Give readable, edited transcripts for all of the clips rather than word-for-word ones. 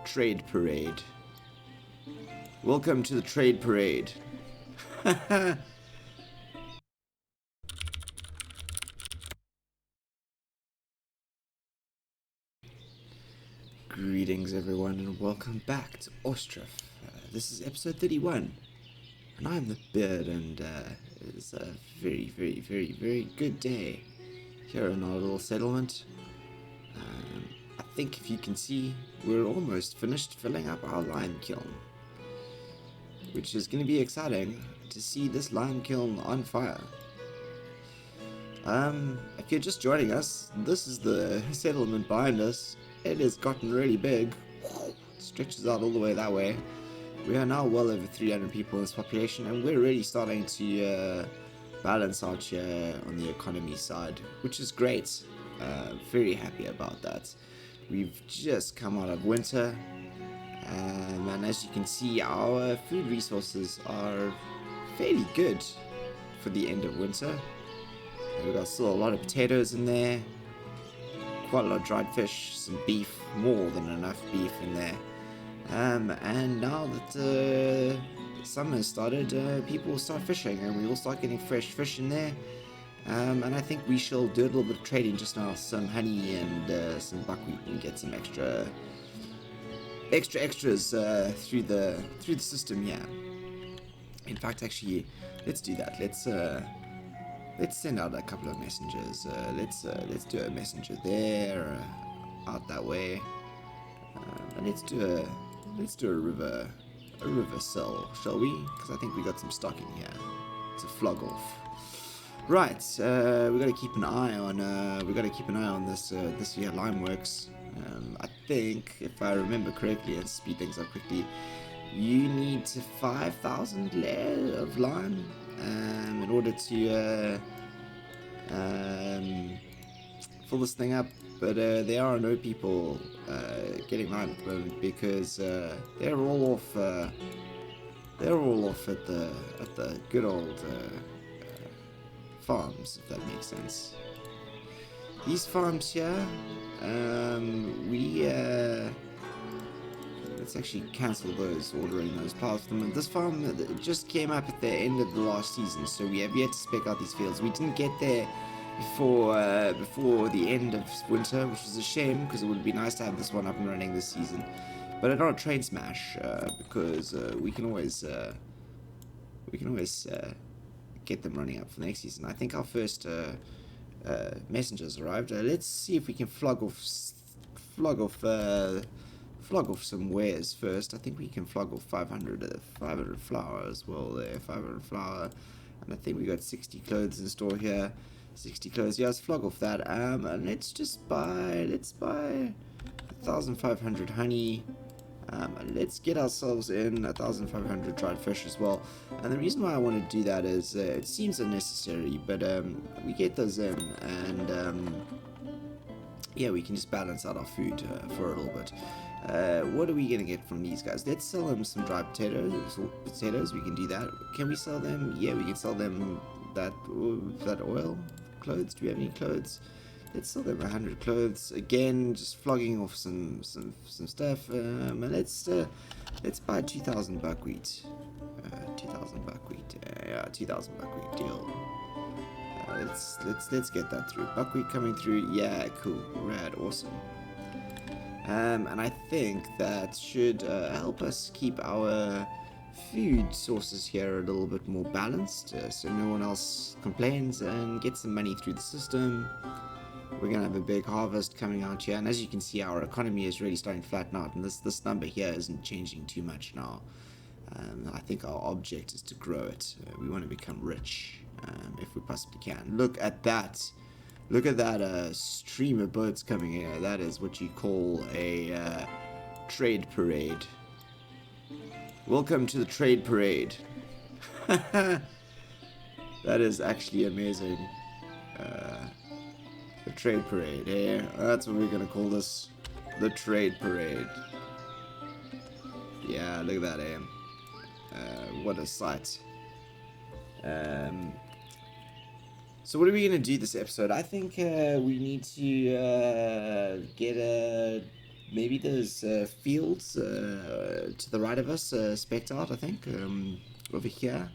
Trade parade. Welcome to the trade parade. Greetings everyone and welcome back to Ostriv. This is episode 31 and I'm the Beard and it's a very good day here in our little settlement. I think if you can see, we're almost finished filling up our lime kiln, which is going to be exciting to see this lime kiln on fire. If you're just joining us, this is the settlement behind us. It has gotten really big. It stretches out all the way that way. We are now well over 300 people in this population, and we're really starting to balance out here on the economy side, which is great. Very happy about that. We've just come out of winter, and as you can see, our food resources are fairly good for the end of winter. We've got still a lot of potatoes in there, quite a lot of dried fish, some beef, more than enough beef in there. And now that summer started, people will start fishing and we will start getting fresh fish in there. And I think we shall do a little bit of trading just now, some honey and some buckwheat, and get some extras through the system. Yeah. In fact, actually, let's do that. Let's send out a couple of messengers. Let's do a messenger there, out that way, and let's do a river sell, shall we? Because I think we got some stock in here to flog off. Right, we got to keep an eye on this here lime works. I think if I remember correctly, and speed things up quickly, you need 5,000 layers of lime. In order to fill this thing up, but there are no people getting lime at the moment because they're all off at the good old farms, if that makes sense. These farms here, let's actually cancel ordering those piles for them. This farm just came up at the end of the last season, so we have yet to spec out these fields. We didn't get there before the end of winter, which is a shame because it would be nice to have this one up and running this season. But I don't train smash because we can always get them running up for the next season. I think our first messengers arrived. Let's see if we can flog off some wares first. I think we can flog off 500 flour as well there. 500 flour, and I think we got 60 clothes in store here. 60 clothes. Yeah, let's flog off that. And let's buy 1,500 honey. And let's get ourselves in 1,500 dried fish as well. And the reason why I want to do that is it seems unnecessary, but we get those in, and yeah, we can just balance out our food for a little bit. What are we gonna get from these guys? Let's sell them some dried potatoes. We can do that. Can we sell them? Yeah, we can sell them that oil. Clothes. Do we have any clothes? Let's sell them 100 clothes. Again, just flogging off some stuff. And let's buy 2,000 buckwheat. 2,000 buckwheat. Yeah, 2,000 buckwheat deal. Let's get that through. Buckwheat coming through. Yeah, cool, rad, awesome. And I think that should help us keep our food sources here a little bit more balanced, so no one else complains, and get some money through the system. We're gonna have a big harvest coming out here, and as you can see, our economy is really starting to flatten out, and this number here isn't changing too much now. I think our object is to grow it. We want to become rich, if we possibly can. Look at that stream of boats coming here. That is what you call a trade parade. Welcome to the trade parade. That is actually amazing. The trade parade, eh? That's what we're gonna call this. The trade parade. Yeah, look at that, eh? What a sight. So what are we going to do this episode? I think we need to get a maybe there's fields to the right of us, specked out, I think, over here.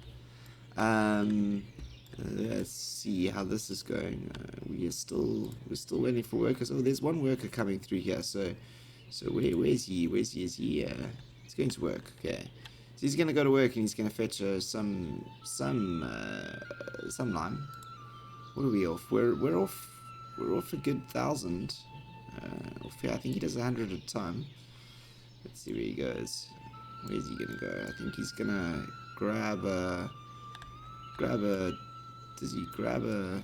Um, let's see how this is going. We're still waiting for workers. Oh, there's one worker coming through here. So where's he? Where's he? Is he? He's going to work. Okay. So he's gonna go to work and he's gonna fetch some lime. What are we off? We're off a good 1,000. Off here. I think he does 100 at a time. Let's see where he goes. Where's he gonna go? I think he's gonna grab a. Does he grab a?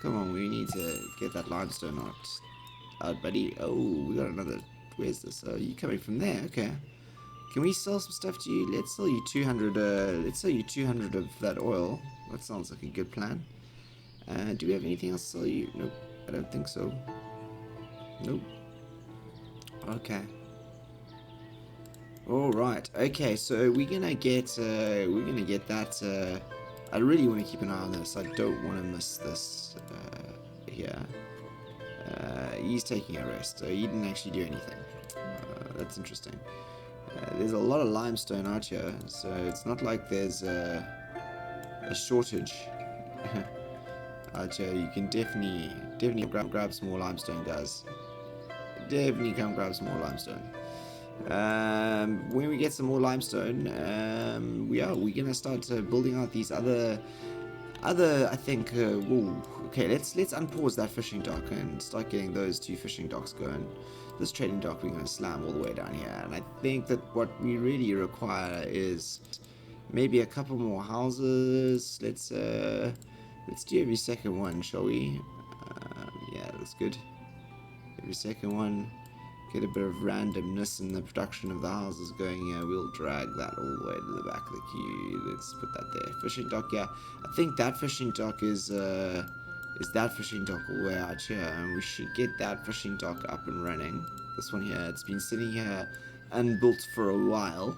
Come on, we need to get that limestone out, buddy. Oh, we got another. Where's this? Oh, you coming from there? Okay. Can we sell some stuff to you? Let's sell you 200. Let's sell you 200 of that oil. That sounds like a good plan. Do we have anything else to sell you? Nope, I don't think so. Nope. Okay. All right. Okay. So we're gonna get that. I really want to keep an eye on this. I don't want to miss this here. He's taking a rest, so he didn't actually do anything. That's interesting. There's a lot of limestone out here, so it's not like there's a shortage out here. You can definitely grab some more limestone, guys. Definitely come grab some more limestone. When we get some more limestone, we're gonna start building out these other I think. Okay, let's unpause that fishing dock and start getting those 2 fishing docks going. This trading dock we're gonna slam all the way down here, and I think that what we really require is maybe a couple more houses. Let's do every second one, shall we? Yeah, that's good. Every second one. Get a bit of randomness in the production of the houses going here. We'll drag that all the way to the back of the queue. Let's put that there. Fishing dock, yeah. I think that fishing dock is that fishing dock all the way out here, and we should get that fishing dock up and running. This one here, it's been sitting here unbuilt for a while.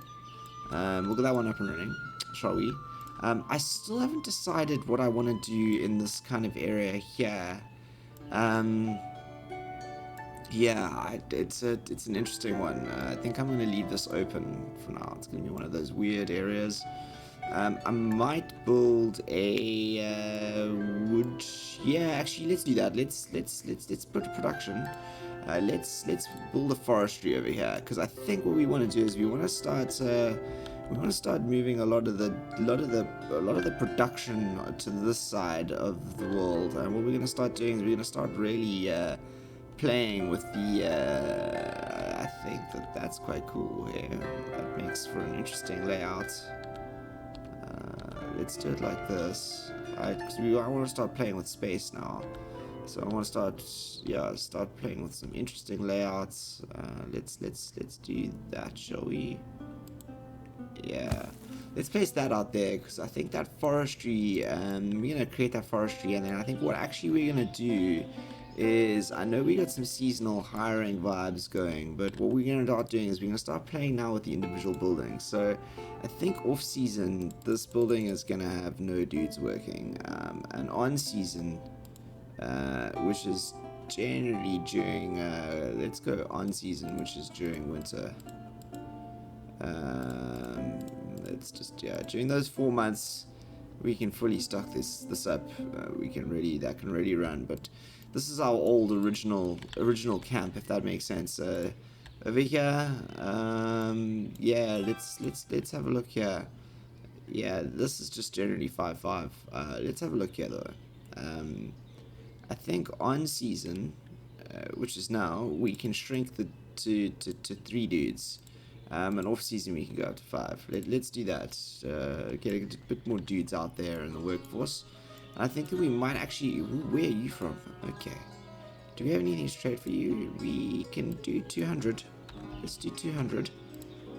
We'll get that one up and running, shall we? I still haven't decided what I want to do in this kind of area here. Yeah, it's an interesting one. I think I'm going to leave this open for now. It's going to be one of those weird areas. I might build a wood. Yeah, actually, let's do that. Let's put a production. Let's build a forestry over here, because I think what we want to do is we want to start moving a lot of the production to this side of the world. And what we're going to start doing is we're going to start really playing with the I think that's quite cool here. That makes for an interesting layout. Let's do it like this. I want to start playing with space now, so I want to start playing with some interesting layouts. Let's do that, shall we? Yeah, let's place that out there, because I think that forestry, we're gonna create that forestry, and then I think what actually we're gonna do is, I know we got some seasonal hiring vibes going, but what we're going to start doing is we're going to start playing now with the individual buildings. So I think off season, this building is going to have no dudes working, and on season, which is generally during, let's go on season, which is during winter. Let's just, during those 4 months, we can fully stock this up. That can really run, but this is our old original camp, if that makes sense. Over here, yeah, let's have a look here. Yeah, this is just generally 5-5. Let's have a look here though. I think on season, which is now, we can shrink to 3 dudes. And off season we can go up to 5. Let's do that. Get a bit more dudes out there in the workforce. I think that we might actually. Where are you from? Okay. Do we have anything to trade for you? We can do 200. Let's do 200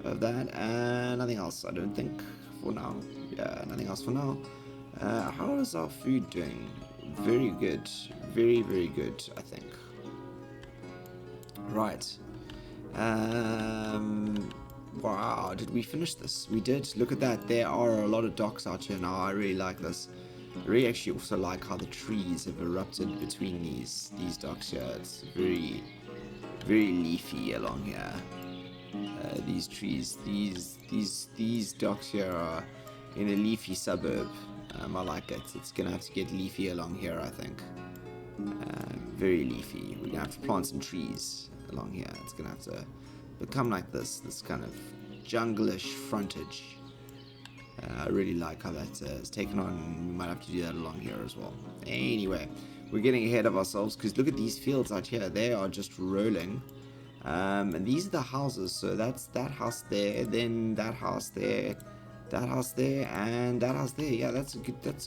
of that. Nothing else, I don't think, for now. Yeah, nothing else for now. How is our food doing? Very good. Very, very good, I think. Right. Wow, did we finish this? We did. Look at that. There are a lot of docks out here now. I really like this. I really actually also like how the trees have erupted between these docks here. It's very, very leafy along here. These trees, these docks here are in a leafy suburb. I like it. It's gonna have to get leafy along here, I think. Very leafy. We're gonna have to plant some trees along here. It's gonna have to become like this kind of jungle-ish frontage. I really like how that is taken on. We might have to do that along here as well. Anyway, we're getting ahead of ourselves because look at these fields out here. They are just rolling. And these are the houses. So that's that house there, then that house there, that house there, and that house there. Yeah, that's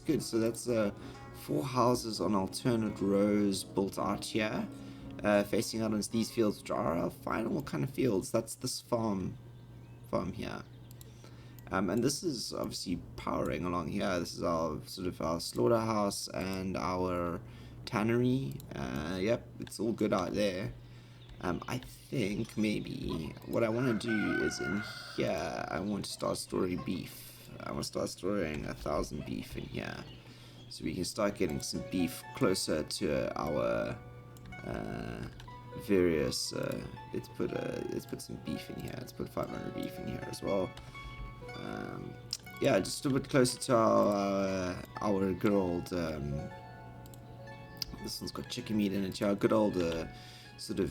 good. So that's 4 houses on alternate rows built out here, facing out into these fields, which are our final kind of fields. That's this farm here. And this is obviously powering along here. This is our sort of our slaughterhouse and our tannery. Yep, it's all good out there. I think maybe what I want to do is in here, I want to start storing beef. I want to start storing 1,000 beef in here, so we can start getting some beef closer to our various. Let's put some beef in here. Let's put 500 beef in here as well. Yeah, just a bit closer to our good old. This one's got chicken meat in it. Yeah, good old sort of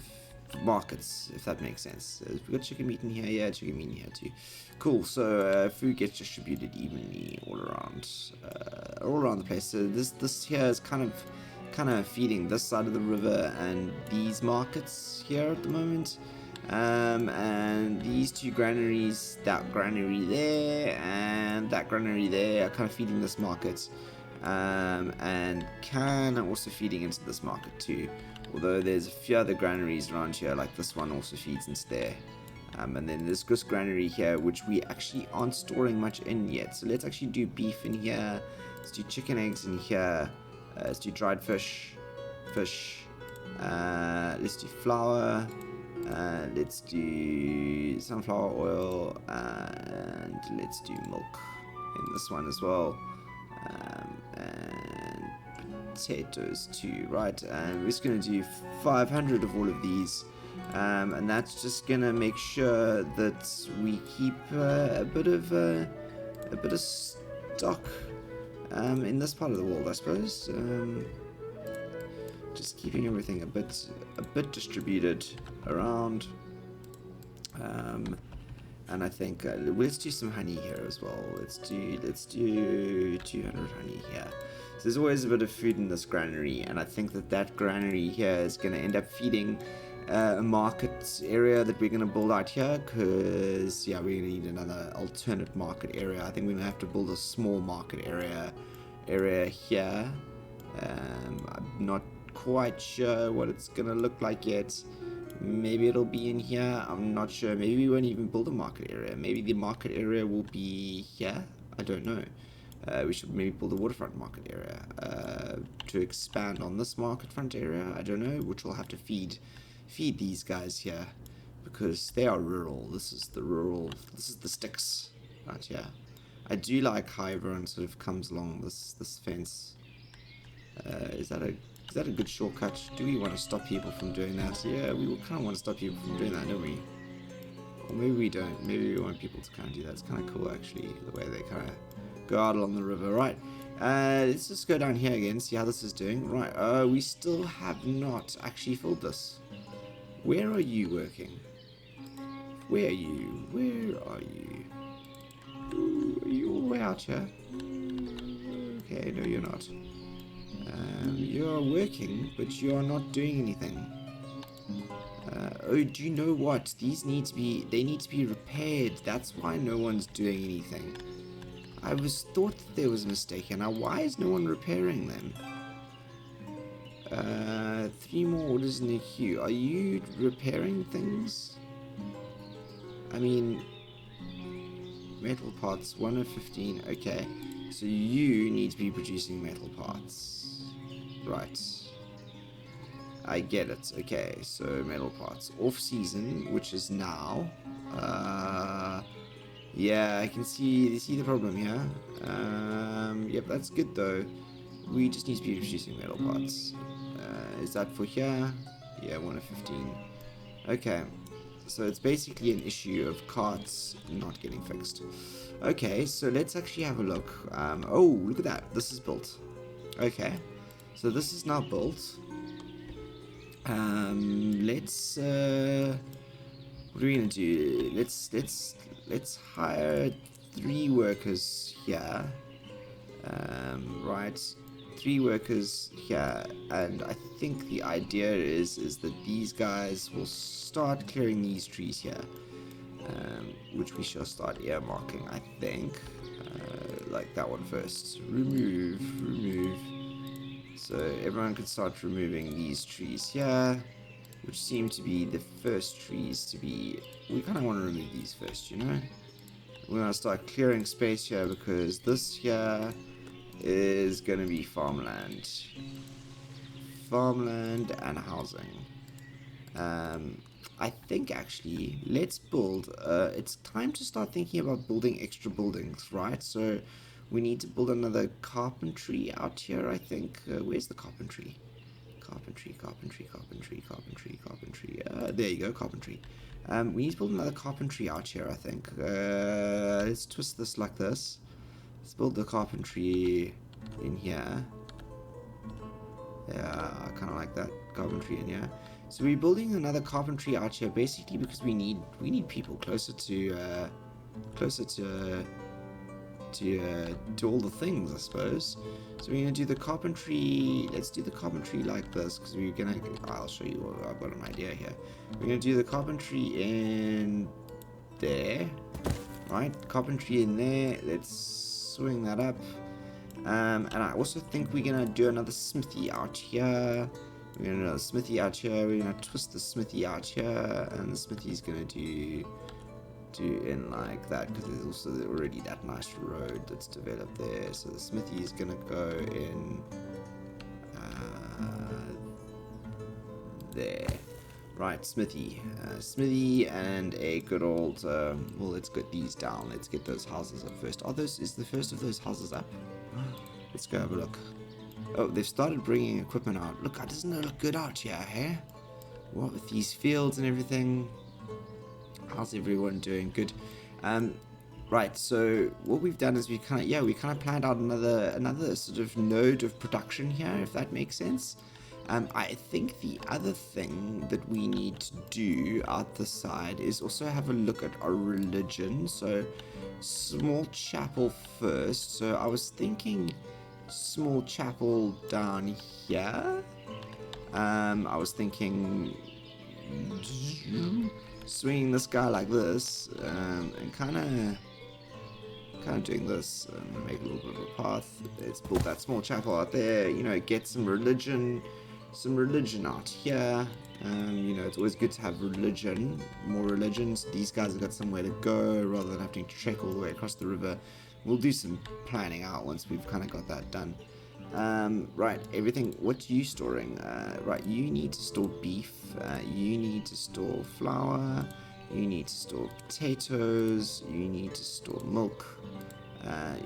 markets, if that makes sense. We've got chicken meat in here. Yeah, chicken meat in here too. Cool. So food gets distributed evenly all around the place. So this here is kind of feeding this side of the river and these markets here at the moment. And these 2 granaries, that granary there and that granary there, are kind of feeding this market, and can also feeding into this market too. Although there's a few other granaries around here, like this one also feeds into there. And then there's this granary here, which we actually aren't storing much in yet. So let's actually do beef in here. Let's do chicken eggs in here. Let's do dried fish. Let's do flour. Let's do sunflower oil, and let's do milk in this one as well, and potatoes too, right? And we're just going to do 500 of all of these, and that's just going to make sure that we keep a bit of stock in this part of the world, I suppose. Just keeping everything a bit distributed around, and I think let's do some honey here as well. Let's do 200 honey here. So there's always a bit of food in this granary, and I think that granary here is going to end up feeding a market area that we're going to build out here, because yeah, we're going to need another alternate market area. I think we're going to have to build a small market area here. I'm not quite sure what it's gonna look like yet. Maybe it'll be in here. I'm not sure. Maybe we won't even build a market area. Maybe the market area will be here. I don't know. We should maybe build a waterfront market area to expand on this market front area. I don't know, which will have to feed these guys here, because they are rural. This is the sticks right here. I do like how everyone sort of comes along this fence. Is that a good shortcut? Do we want to stop people from doing that? Yeah, we kind of want to stop people from doing that, don't we? Or maybe we don't. Maybe we want people to kind of do that. It's kind of cool, actually, the way they kind of go out along the river. Right, let's just go down here again, see how this is doing. Right, we still have not actually filled this. Where are you working? Where are you? Where are you? Ooh, are you all the way out here? Okay, no, you're not. You are working, but you are not doing anything. Oh, do you know what? They need to be repaired. That's why no one's doing anything. I thought that there was a mistake here. Now, why is no one repairing them? 3 more orders in the queue. Are you repairing things? I mean, metal parts, 1 of 15. Okay, so you need to be producing metal parts. Right. I get it. Okay, so metal parts. Off season, which is now. Yeah, I can see the problem here. Yep, that's good though. We just need to be producing metal parts. Is that for here? Yeah, 1 of 15. Okay, so it's basically an issue of carts not getting fixed. Okay, so let's actually have a look. Oh, look at that. This is built. Okay, so this is now built. Let's what are we gonna do? Let's hire 3 workers here. Right, 3 workers here, and I think the idea is that these guys will start clearing these trees here, which we shall start earmarking. I think, like that one first. Remove. So everyone can start removing these trees here, which seem to be the first trees to be. We kind of want to remove these first, you know. We're gonna start clearing space here because this here is gonna be farmland and housing. I think actually let's build it's time to start thinking about building extra buildings, right? So we need to build another carpentry out here, I think. Where's the carpentry? Carpentry. There you go, carpentry. We need to build another carpentry out here, I think. Let's twist this like this. Let's build the carpentry in here. Yeah, I kind of like that carpentry in here. So we're building another carpentry out here, basically because we need people closer to all the things, I suppose. So we're gonna do the carpentry. Let's do the carpentry like this because we're gonna. I'll show you. I've got an idea here. We're gonna do the carpentry in there, right? Carpentry in there. Let's swing that up. And I also think we're gonna do another smithy out here. We're gonna do another smithy out here. We're gonna twist the smithy out here, and the smithy's gonna do in like that because there's also already that nice road that's developed there. So the smithy is gonna go in there. Right, smithy and a good old well, let's get these down. Let's get those houses up first. Is the first of those houses up? Let's go have a look. Oh, they've started bringing equipment out. Look, doesn't it look good out here, hey? What with these fields and everything? How's everyone doing? Good. Right, so what we've done is we kind of planned out another sort of node of production here, if that makes sense. I think the other thing that we need to do out the side is also have a look at our religion. So small chapel first. So I was thinking small chapel down here. I was thinking swinging this guy like this, and kind of doing this, make a little bit of a path. Let's build that small chapel out there, you know, get some religion out here. You know, it's always good to have more religions. These guys have got somewhere to go rather than having to trek all the way across the river. We'll do some planning out once we've kind of got that done. Right, everything. What are you storing? Right, you need to store beef. You need to store flour. You need to store potatoes. You need to store milk.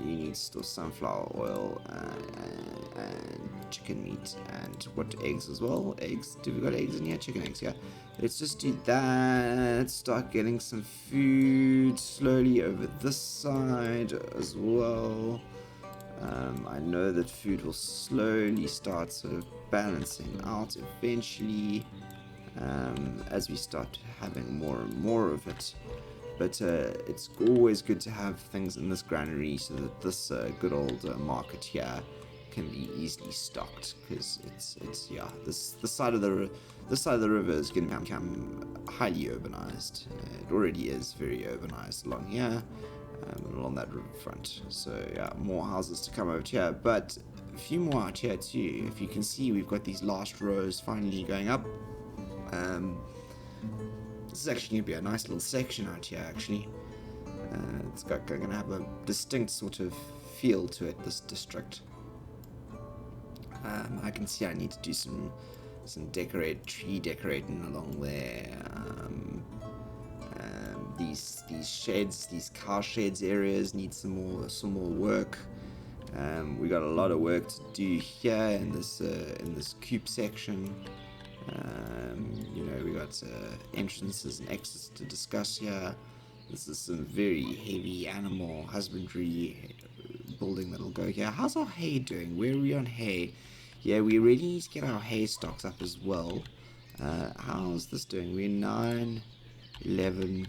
You need to store sunflower oil and chicken meat, and what, eggs as well? Eggs? Do we got eggs in here? Chicken eggs, yeah. Let's just do that. Start getting some food slowly over this side as well. I know that food will slowly start sort of balancing out eventually as we start having more and more of it. But it's always good to have things in this granary so that this good old market here can be easily stocked, because it's this side of the river is going to become highly urbanized. It already is very urbanized along here. Along that riverfront. So yeah, more houses to come over here, but a few more out here too. If you can see, we've got these last rows finally going up. This is actually going to be a nice little section out here, actually. It's going to have a distinct sort of feel to it, this district. I can see I need to do some tree decorating along there. These sheds, these cow sheds areas need some more work. We got a lot of work to do here in this coop section. You know, we got entrances and exits to discuss here. This is some very heavy animal husbandry building that'll go here. How's our hay doing? Where are we on hay? Yeah, we really need to get our hay stocks up as well. How's this doing? We're 9, 11,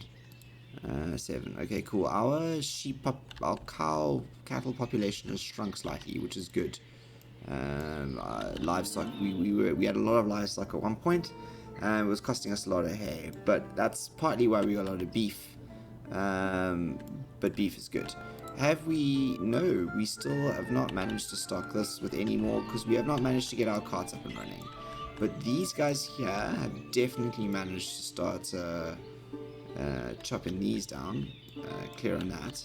7. Okay, cool. Our cattle population has shrunk slightly, which is good. Livestock, we had a lot of livestock at one point, and it was costing us a lot of hay, but that's partly why we got a lot of beef. But beef is good. No, we still have not managed to stock this with any more, because we have not managed to get our carts up and running. But these guys here have definitely managed to start chopping these down, clearing that.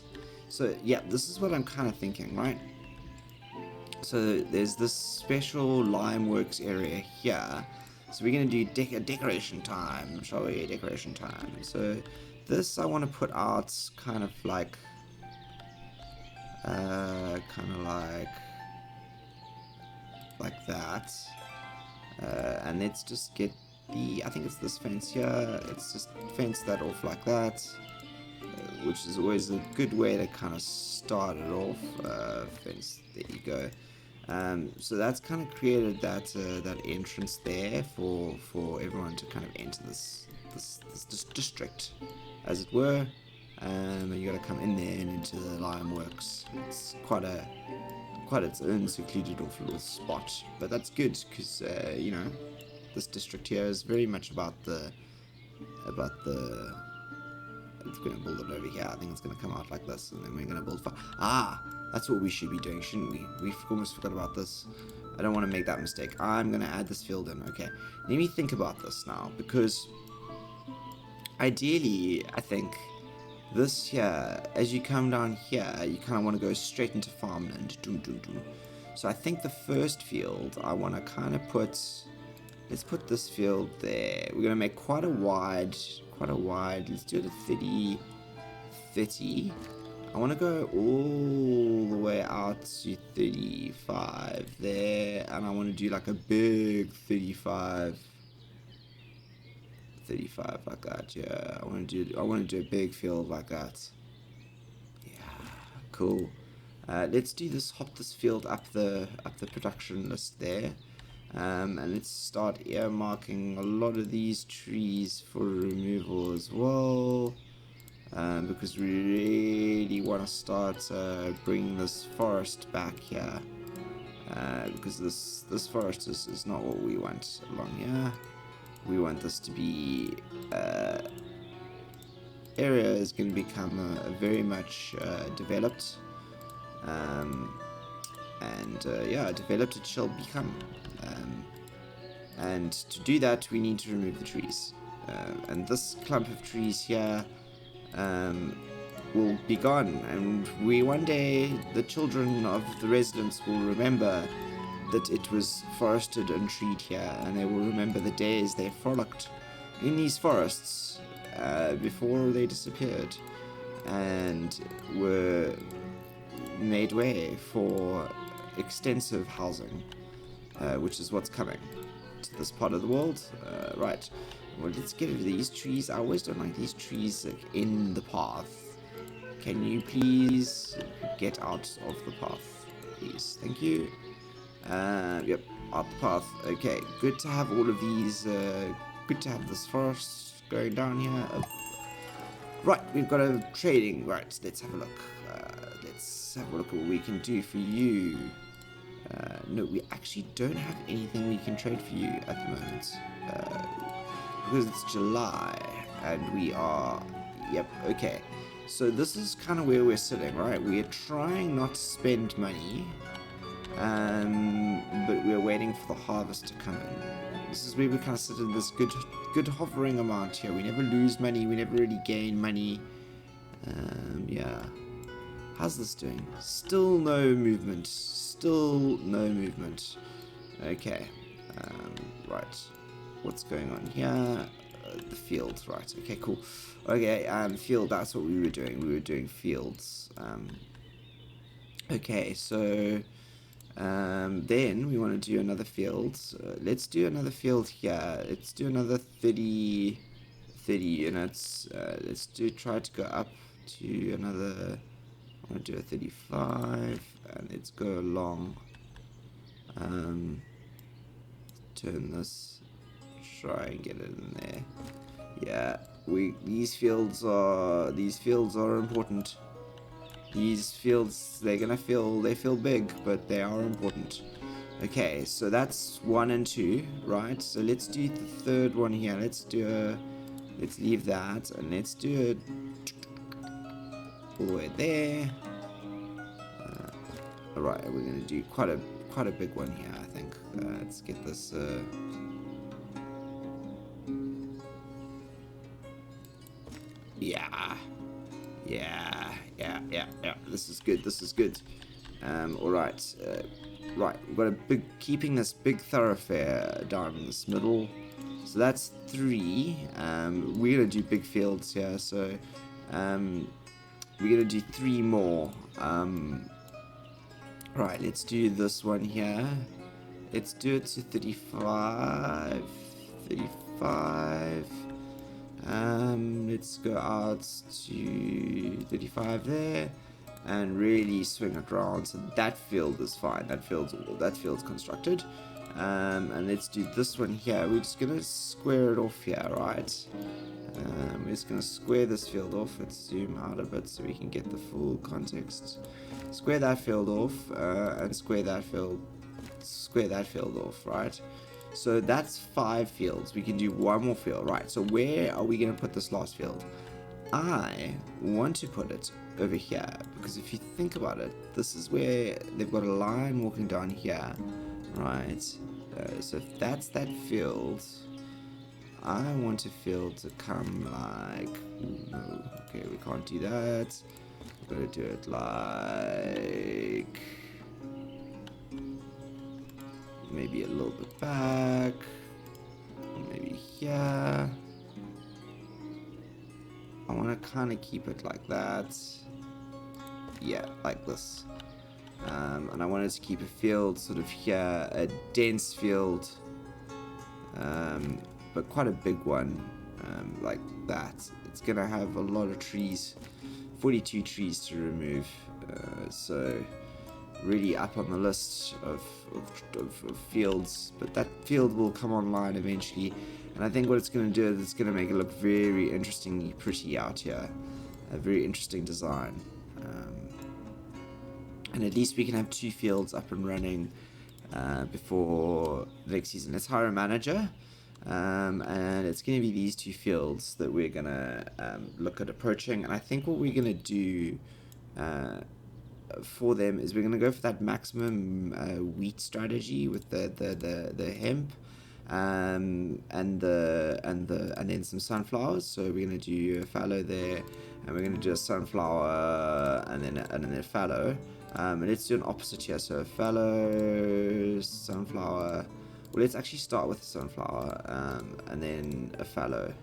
So yeah, this is what I'm kind of thinking, right? So there's this special lime works area here. So we're going to do decoration time, shall we? Decoration time. So this I want to put out kind of like that. And let's just get I think it's this fence here. Let's just fence that off like that. Which is always a good way to kind of start it off. Fence, there you go. So that's kind of created that entrance there for everyone to kind of enter this district, as it were. And you got to come in there and into the lime works. It's quite its own secluded off little spot, but that's good because you know, this district here is very much about the. It's going to build it over here. I think it's going to come out like this, and then we're going to build that's what we should be doing, shouldn't we? We almost forgot about this. I don't want to make that mistake. I'm going to add this field in. Okay, let me think about this now, because ideally, I think this here, as you come down here, you kind of want to go straight into farmland. So I think the first field, I want to kind of let's put this field there. We're going to make quite a wide, let's do it at 30. I want to go all the way out to 35 there, and I want to do like a big 35 like that. Yeah, I want to do a big field like that. Yeah, cool. Let's do this. Hop this field up the production list there. And let's start earmarking a lot of these trees for removal as well, because we really want to start bringing this forest back here, because this forest is not what we want along here. We want this to be area is going to become very much developed, developed it shall become. And to do that, we need to remove the trees. And this clump of trees here will be gone. And one day, the children of the residents will remember that it was forested and treed here. And they will remember the days they frolicked in these forests before they disappeared. And were made way for extensive housing. Which is what's coming to this part of the world. Right. Well, let's get rid of these trees. I always don't like these trees in the path. Can you please get out of the path? Please. Thank you. Yep. Out the path. Okay. Good to have all of these. Good to have this forest going down here. Right. We've got a trading. Right. Let's have a look. Let's have a look at what we can do for you. No, we actually don't have anything we can trade for you at the moment, because it's July, and we are, yep, okay, so this is kind of where we're sitting, right? We are trying not to spend money, but we're waiting for the harvest to come in. This is where we kind of sit in this good hovering amount here. We never lose money, we never really gain money, yeah. How's this doing? Still no movement. Okay. Right. What's going on here? The fields. Right. Okay, cool. Okay, field, that's what we were doing. We were doing fields. Okay, so Then we want to do another field. Let's do another field here. Let's do another 30 units. Let's try to go up to another. I want to do a 35, and let's go along. Turn this. Try and get it in there. Yeah, these fields are important. These fields, they feel big, but they are important. Okay, so that's 1 and 2, right? So let's do the third one here. Let's leave that, and let's do it all the way there. Alright, we're gonna do quite a big one here, I think. Let's get this. Yeah. This is good. Alright. Right, we've got keeping this big thoroughfare down in this middle. So that's 3. We're gonna do big fields here, so we're gonna do 3 more. Right, let's do this one here. Let's do it to 35. Let's go out to 35 there, and really swing it around. So that field is fine. That field's constructed. And let's do this one here. We're just gonna square it off here, right? We're just gonna square this field off. Let's zoom out a bit so we can get the full context. Square that field off, and square that field off, right? So that's 5 fields. We can do 1 more field, right? So where are we going to put this last field? I want to put it over here, because if you think about it, this is where they've got a line walking down here, right? So if that's that field, I want a field to come like, no, okay, we can't do that. We're going to do it like, maybe a little bit back, maybe here. I want to kind of keep it like that. Yeah, like this. And I wanted to keep a field sort of here, a dense field, but quite a big one, like that. It's going to have a lot of trees, 42 trees to remove, so really up on the list of fields, but that field will come online eventually, and I think what it's going to do is it's going to make it look very interestingly pretty out here, a very interesting design, and at least we can have 2 fields up and running before the next season. Let's hire a manager, and it's going to be these 2 fields that we're going to look at approaching, and I think what we're going to do for them is we're going to go for that maximum wheat strategy with the hemp, and then some sunflowers. So we're going to do a fallow there, and we're going to do a sunflower, and then a fallow, and let's do an opposite here. So a fallow, sunflower. Well, let's actually start with the sunflower, and then a fallow,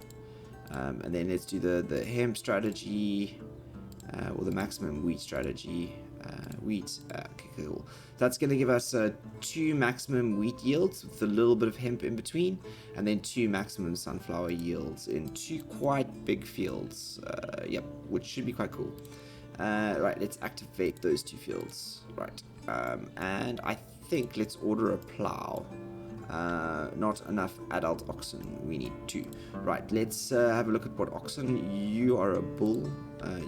and then let's do the hemp strategy, or the maximum wheat strategy. Okay, cool. That's going to give us 2 maximum wheat yields with a little bit of hemp in between, and then 2 maximum sunflower yields in 2 quite big fields. Yep, which should be quite cool. Right, let's activate those 2 fields. Right, and I think let's order a plow. Not enough adult oxen. We need 2. Right, let's have a look at what oxen. You are a bull.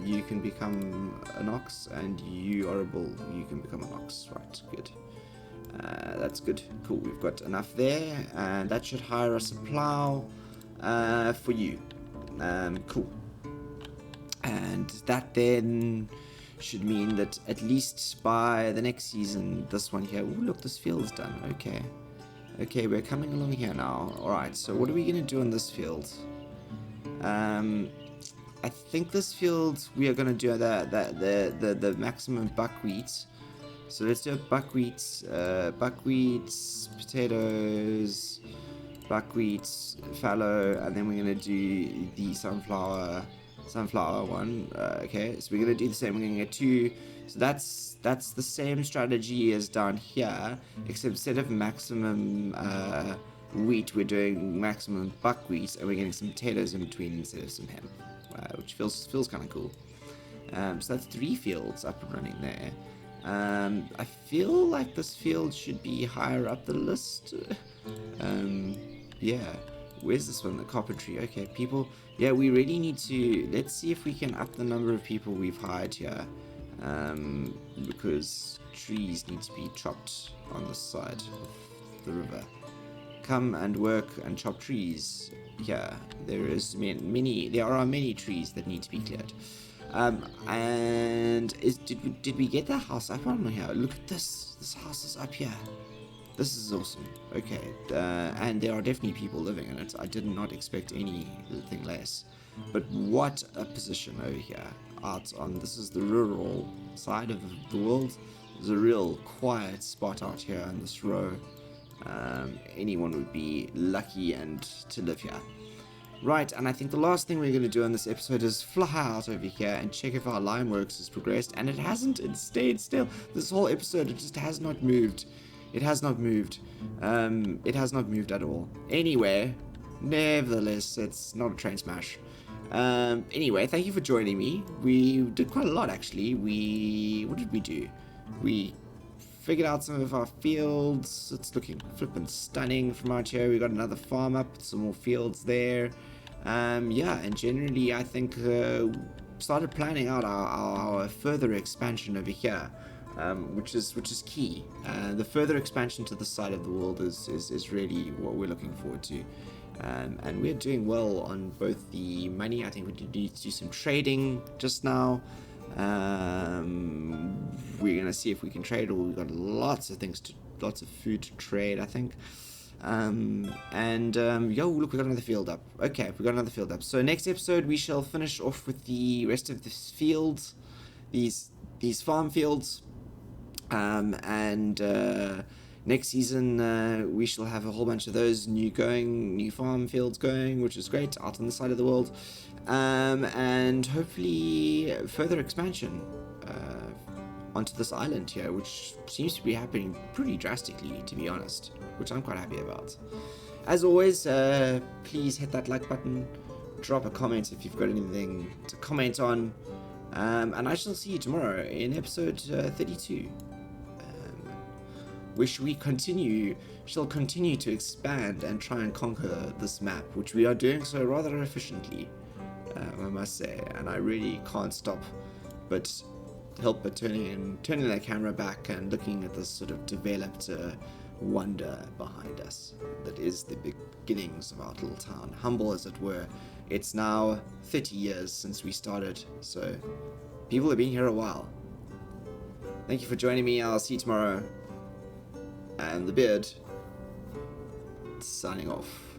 You can become an ox, and you are a bull. You can become an ox. Right, good. That's good. Cool. We've got enough there, and that should hire us a plow for you. Cool. And that then should mean that at least by the next season, this one here. Ooh, look, this field is done. Okay, we're coming along here now. Alright, so what are we going to do in this field? I think this field, we are going to do the maximum buckwheat. So let's do buckwheat, potatoes, buckwheat, fallow, and then we're going to do the sunflower, sunflower one. Okay, so we're gonna do the same. We're gonna get 2. So that's the same strategy as down here, except instead of maximum wheat, we're doing maximum buckwheat, and we're getting some potatoes in between instead of some hemp, which feels kind of cool. So that's 3 fields up and running there. I feel like this field should be higher up the list. Yeah. Where's this one? The carpentry. Okay, people. Yeah, we really need to. Let's see if we can up the number of people we've hired here. Because trees need to be chopped on the side of the river. Come and work and chop trees. Yeah, there are many trees that need to be cleared. And did we get the house up on here? Look at this. This house is up here. This is awesome. Okay, and there are definitely people living in it. I did not expect anything less. But what a position over here. This is the rural side of the world. There's a real quiet spot out here in this row. Anyone would be lucky and to live here. Right, and I think the last thing we're going to do on this episode is fly out over here and check if our line works has progressed. And it hasn't. It stayed still. This whole episode, it just has not moved. It has not moved. It has not moved at all. Anyway, nevertheless, it's not a train smash. Anyway, thank you for joining me. We did quite a lot, actually. What did we do? We figured out some of our fields. It's looking flippin' stunning from out here. We got another farm up, some more fields there. Yeah, and generally, I think started planning out our further expansion over here. Which is key. The further expansion to the side of the world is really what we're looking forward to. And we're doing well on both the money. I think we need to do some trading just now. We're gonna see if we can trade, or we've got lots of food to trade, I think. Yo, look, we got another field up. Okay, we got another field up. So next episode we shall finish off with the rest of the fields, these farm fields. Next season we shall have a whole bunch of those new farm fields going, which is great, out on the side of the world, and hopefully further expansion onto this island here, which seems to be happening pretty drastically, to be honest, which I'm quite happy about. As always, please hit that like button, drop a comment if you've got anything to comment on, and I shall see you tomorrow in episode 32. Which shall continue to expand and try and conquer this map, which we are doing so rather efficiently, I must say, and I really can't stop but help but turning the camera back and looking at this sort of developed wonder behind us that is the beginnings of our little town, humble as it were. It's now 30 years since we started, so people have been here a while. Thank you for joining me. I'll see you tomorrow. And the beard signing off.